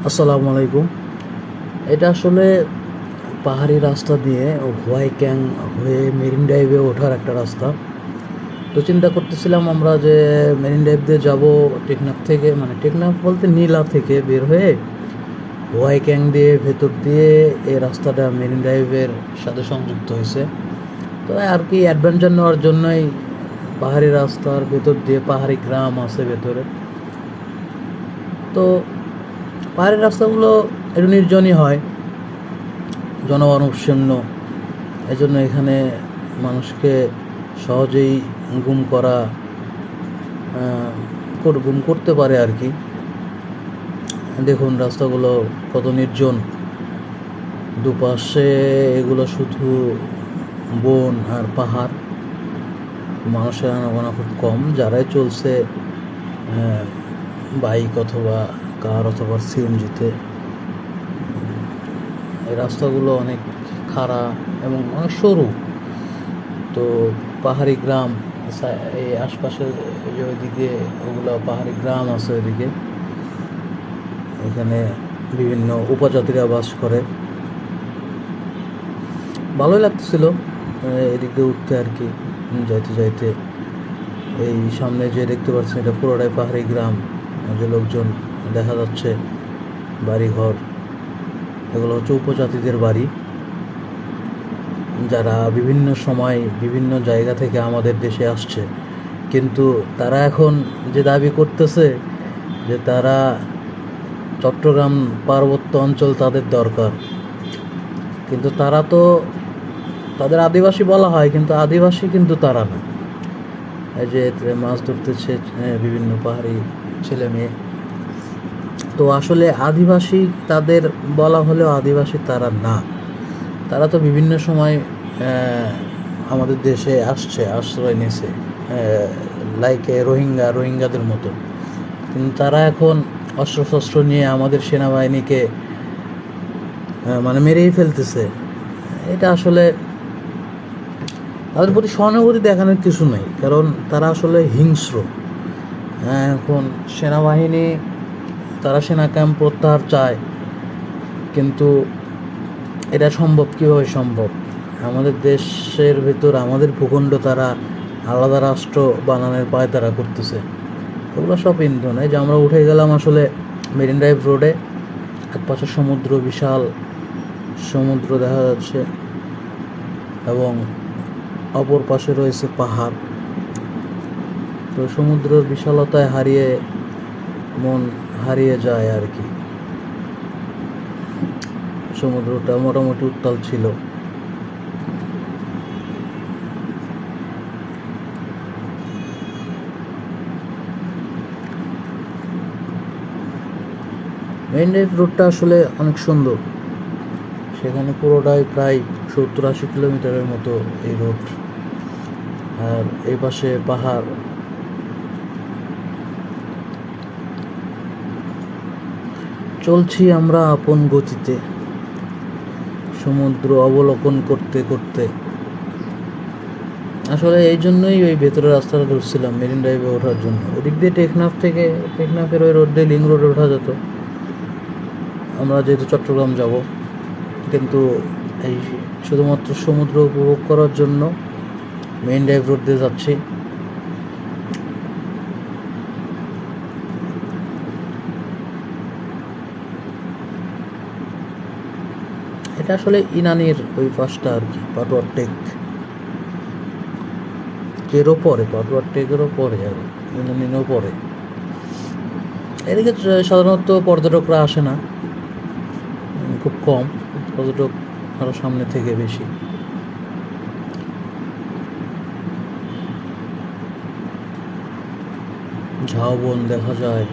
আসসালামু আলাইকুম। এটা আসলে পাহাড়ি রাস্তা দিয়ে হোয়াইক্যাং হয়ে মেরিন ড্রাইভে ওঠার একটা রাস্তা। তো চিন্তা করতেছিলাম আমরা যে মেরিন ড্রাইভ দিয়ে যাব টেকনাফ থেকে, মানে টেকনাফ বলতে নীলা থেকে বের হয়ে হোয়াইক্যাং দিয়ে ভেতর দিয়ে এই রাস্তাটা মেরিন ড্রাইভের সাথে সংযুক্ত হয়েছে। তো আর কি অ্যাডভেঞ্চার নেওয়ার জন্যই পাহাড়ি রাস্তার ভেতর দিয়ে, পাহাড়ি গ্রাম আছে ভেতরে। তো পাহাড়ি রাস্তাগুলো একটু নির্জনই হয়, জনমানবশূন্য। এই জন্য এখানে মানুষকে সহজেই গুম গুম করতে পারে আর কি। দেখুন রাস্তাগুলো কত নির্জন, দুপাশে এগুলো শুধু বন আর পাহাড়। মানুষের আনাগোনা খুব কম, যারাই চলছে বাইক অথবা কার অথবা সিএনজিতে। এই রাস্তাগুলো অনেক খাড়া এবং অনেক সরু। তো পাহাড়ি গ্রাম এই আশপাশের যে ওইদিকে ওগুলো পাহাড়ি গ্রাম আছে ওইদিকে, এখানে বিভিন্ন উপজাতিরা বাস করে। ভালোই লাগতেছিল এদিক দিয়ে উঠতে আর কি, যাইতে যাইতে। এই সামনে যে দেখতে পাচ্ছেন এটা পুরোটাই পাহাড়ি গ্রাম, যে লোকজন দেখা যাচ্ছে, বাড়িঘর, এগুলো হচ্ছে উপজাতিদের বাড়ি, যারা বিভিন্ন সময় বিভিন্ন জায়গা থেকে আমাদের দেশে আসছে। কিন্তু তারা এখন যে দাবি করতেছে যে তারা চট্টগ্রাম পার্বত্য অঞ্চল তাদের দরকার, কিন্তু তারা তো, তাদের আদিবাসী বলা হয় কিন্তু আদিবাসী কিন্তু তারা না। এই যে মাছ ধরতেছে বিভিন্ন পাহাড়ি ছেলে মেয়ে, তো আসলে আদিবাসী তাদের বলা হলেও আদিবাসী তারা না। তারা তো বিভিন্ন সময় আমাদের দেশে আসছে, আশ্রয় নিয়েছে, লাইক রোহিঙ্গাদের মতো। কিন্তু তারা এখন অস্ত্রশস্ত্র নিয়ে আমাদের সেনাবাহিনীকে মানে মেরেই ফেলতেছে। এটা আসলে তাদের প্রতি সহানুভূতি দেখানোর কিছু নেই, কারণ তারা আসলে হিংস্র। এখন সেনাবাহিনী, তারা সেনা ক্যাম্প প্রত্যাহার চায়, কিন্তু এটা কীভাবে সম্ভব? আমাদের দেশের ভেতর, আমাদের ভূখণ্ড তারা আলাদা রাষ্ট্র বানানোর পায়তারা করতেছে। এগুলো সব ইন্ধন। এই যে আমরা উঠে গেলাম আসলে মেরিন ড্রাইভ রোডে, একপাশে সমুদ্র, বিশাল সমুদ্র দেখা যাচ্ছে, এবং অপর পাশে রয়েছে পাহাড়। তো সমুদ্রের বিশালতায় মন হারিয়ে যায় আর কি। সমুদ্রটা মোটামুটি উত্তাল ছিল। মেইন ড্রাইভ রোডটা আসলে অনেক সুন্দর, সেখানে পুরোটাই প্রায় 70-80 কিলোমিটারের মতো এই রোড, আর এই পাশে পাহাড়। চলছি আমরা আপন গতিতে, সমুদ্র অবলোকন করতে করতে। আসলে এই জন্যই ওই ভেতরের রাস্তাটা ধরছিলাম মেরিন ড্রাইভে ওঠার জন্য। ওদিক দিয়ে টেকনাফের ওই রোড দিয়ে লিঙ্ক রোডে ওঠা যেত, আমরা যেহেতু চট্টগ্রাম যাব। কিন্তু এই শুধুমাত্র সমুদ্র উপভোগ করার জন্য মেইন ড্রাইভ রোড দিয়ে যাচ্ছি। এটা আসলে ইনানির ওই পাশটা আর কি, পাটুয়ার টেক এরও পরে, পাটুয়ার টেকেরও পরে আর ইনানিরও পরে। এদিকে সাধারণত পর্যটকরা আসে না, খুব কম পর্যটক, আরও সামনে থেকে বেশি। ঝাউবন দেখা যায়।